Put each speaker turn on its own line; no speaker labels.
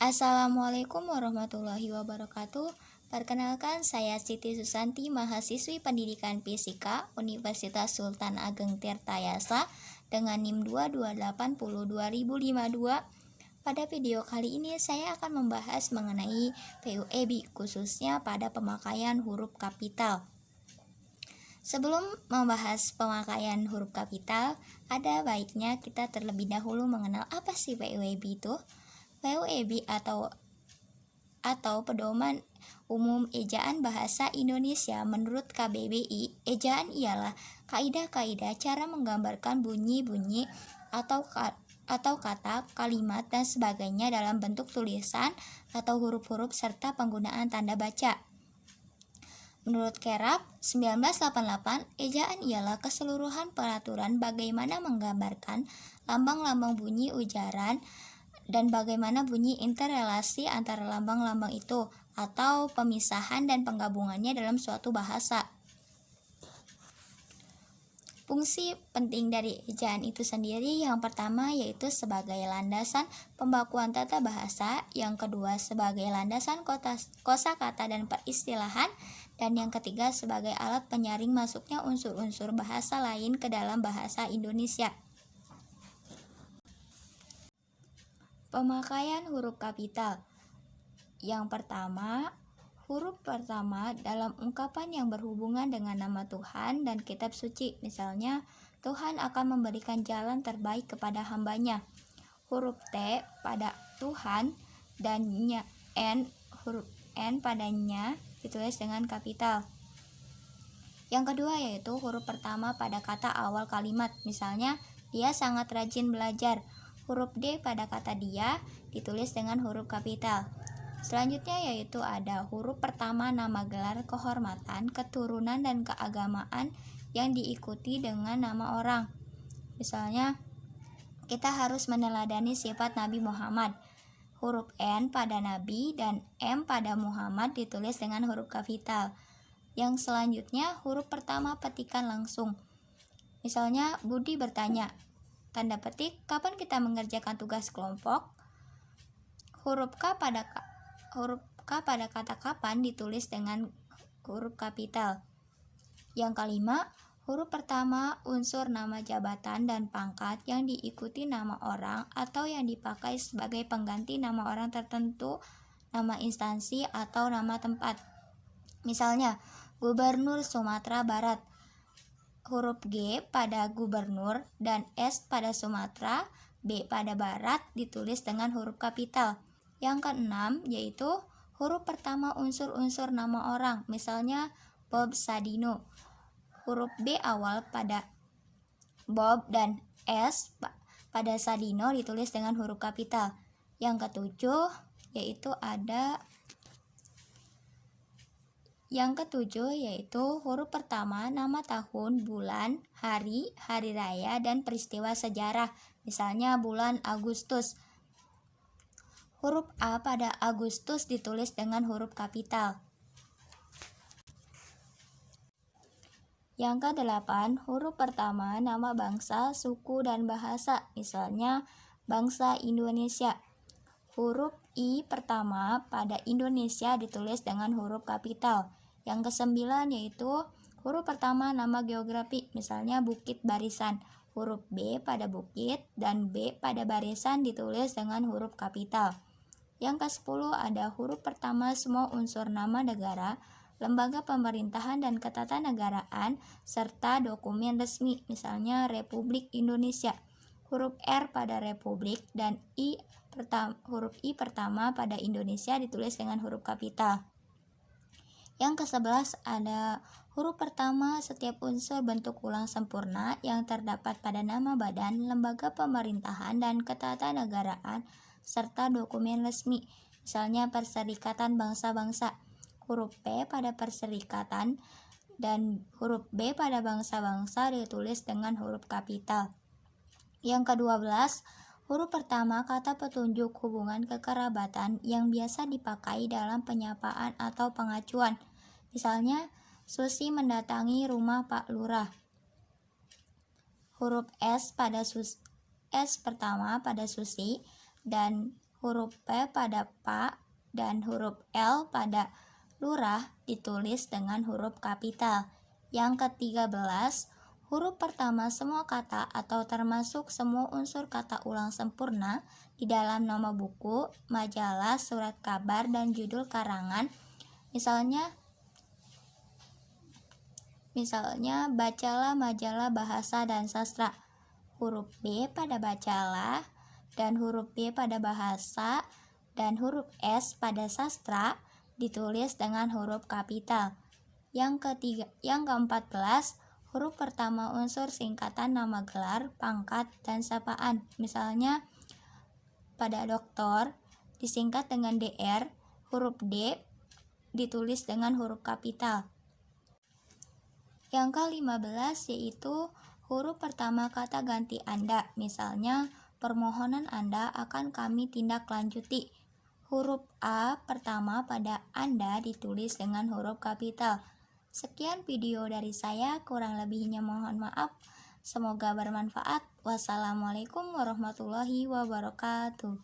Assalamualaikum warahmatullahi wabarakatuh. Perkenalkan, saya Siti Susanti, mahasiswi Pendidikan Fisika Universitas Sultan Ageng Tirtayasa dengan NIM 22802.052. Pada video kali ini saya akan membahas mengenai PUEB, khususnya pada pemakaian huruf kapital. Sebelum membahas pemakaian huruf kapital, ada baiknya kita terlebih dahulu mengenal apa sih PUEB itu. PUEB atau Pedoman Umum Ejaan Bahasa Indonesia menurut KBBI, ejaan ialah kaidah-kaidah cara menggambarkan bunyi-bunyi atau kata, kalimat, dan sebagainya dalam bentuk tulisan atau huruf-huruf serta penggunaan tanda baca. Menurut Kerap 1988, ejaan ialah keseluruhan peraturan bagaimana menggambarkan lambang-lambang bunyi ujaran dan bagaimana bunyi interrelasi antara lambang-lambang itu atau pemisahan dan penggabungannya dalam suatu bahasa. Fungsi penting dari ejaan itu sendiri yang pertama yaitu sebagai landasan pembakuan tata bahasa, yang kedua sebagai landasan kosakata dan peristilahan, dan yang ketiga sebagai alat penyaring masuknya unsur-unsur bahasa lain ke dalam bahasa Indonesia. Pemakaian huruf kapital. Yang pertama, huruf pertama dalam ungkapan yang berhubungan dengan nama Tuhan dan kitab suci. Misalnya, Tuhan akan memberikan jalan terbaik kepada hambanya. Huruf T pada Tuhan dan huruf N padanya ditulis dengan kapital. Yang kedua yaitu huruf pertama pada kata awal kalimat. Misalnya, dia sangat rajin belajar. Huruf D pada kata dia ditulis dengan huruf kapital. Selanjutnya yaitu ada huruf pertama nama gelar kehormatan, keturunan, dan keagamaan yang diikuti dengan nama orang. Misalnya, kita harus meneladani sifat Nabi Muhammad. Huruf N pada Nabi dan M pada Muhammad ditulis dengan huruf kapital. Yang selanjutnya huruf pertama petikan langsung. Misalnya, Budi bertanya, tanda petik, kapan kita mengerjakan tugas kelompok? Huruf K pada kata kapan ditulis dengan huruf kapital. Yang kelima, huruf pertama unsur nama jabatan dan pangkat yang diikuti nama orang atau yang dipakai sebagai pengganti nama orang tertentu, nama instansi atau nama tempat. Misalnya, Gubernur Sumatera Barat. Huruf G pada gubernur dan S pada Sumatera, B pada Barat ditulis dengan huruf kapital. Yang keenam yaitu huruf pertama unsur-unsur nama orang. Misalnya Bob Sadino. Huruf B awal pada Bob dan S pada Sadino ditulis dengan huruf kapital. Yang ketujuh yaitu huruf pertama nama tahun, bulan, hari, hari raya, dan peristiwa sejarah. Misalnya bulan Agustus. Huruf A pada Agustus ditulis dengan huruf kapital. Yang kedelapan, huruf pertama nama bangsa, suku, dan bahasa. Misalnya bangsa Indonesia. Huruf I pertama pada Indonesia ditulis dengan huruf kapital. Yang kesembilan yaitu huruf pertama nama geografi, misalnya Bukit Barisan. Huruf B pada bukit dan B pada barisan ditulis dengan huruf kapital. Yang ke-10 ada huruf pertama semua unsur nama negara, lembaga pemerintahan dan ketatanegaraan, serta dokumen resmi, misalnya Republik Indonesia. Huruf R pada Republik dan huruf I pertama pada Indonesia ditulis dengan huruf kapital. Yang ke-11 ada huruf pertama setiap unsur bentuk ulang sempurna yang terdapat pada nama badan, lembaga pemerintahan dan ketatanegaraan, serta dokumen resmi, misalnya Perserikatan Bangsa-Bangsa. Huruf P pada perserikatan dan huruf B pada bangsa-bangsa ditulis dengan huruf kapital. Yang ke-12, huruf pertama kata petunjuk hubungan kekerabatan yang biasa dipakai dalam penyapaan atau pengacuan. Misalnya, Susi mendatangi rumah Pak Lurah. Huruf S pertama pada Susi dan huruf P pada Pak dan huruf L pada lurah ditulis dengan huruf kapital. Yang ke-13, huruf pertama semua kata atau termasuk semua unsur kata ulang sempurna di dalam nama buku, majalah, surat kabar, dan judul karangan. Misalnya bacalah majalah bahasa dan sastra. Huruf B pada bacalah dan huruf B pada bahasa dan huruf S pada sastra ditulis dengan huruf kapital. Yang ke-14, huruf pertama unsur singkatan nama gelar, pangkat, dan sapaan. Misalnya pada doktor disingkat dengan DR, huruf D ditulis dengan huruf kapital. Yang ke-15 yaitu huruf pertama kata ganti Anda. Misalnya permohonan Anda akan kami tindak lanjuti. Huruf A pertama pada Anda ditulis dengan huruf kapital. Sekian video dari saya, kurang lebihnya mohon maaf. Semoga bermanfaat. Wassalamualaikum warahmatullahi wabarakatuh.